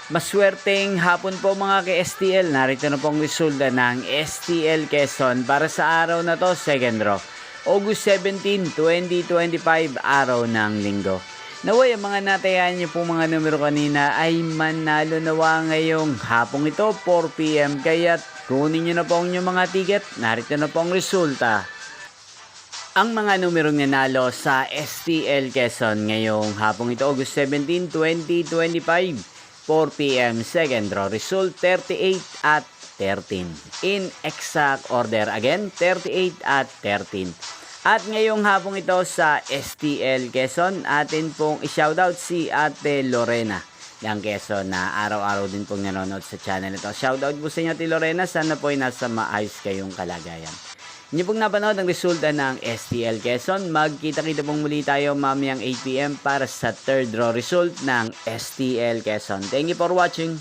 Maswerteng hapon po mga ka-STL. Narito na pong resulta ng STL Quezon para sa araw na to, second draw. August 17, 2025, araw ng linggo. Naway, ang mga natayan niyo po mga numero kanina ay manalo nawa ngayong hapong ito, 4 PM. Kaya't kunin niyo na po ang inyong mga ticket. Narito na po ang resulta. Ang mga numerong nanalo sa STL Quezon ngayong hapong ito, August 17, 2025. 4 PM, second draw. Result 38 at 13. In exact order again, 38 at 13. At ngayong hapong ito sa STL Quezon, atin pong i-shoutout si Ate Lorena ng Quezon na araw-araw din pong nanonood sa channel ito. Shoutout po sa inyo, Ate Lorena. Sana po ay nasa maayos kayong kalagayan. Inyo pong napanood ang resulta ng STL Quezon. Magkita-kita pong muli tayo mamayang 8 PM para sa third draw result ng STL Quezon. Thank you for watching.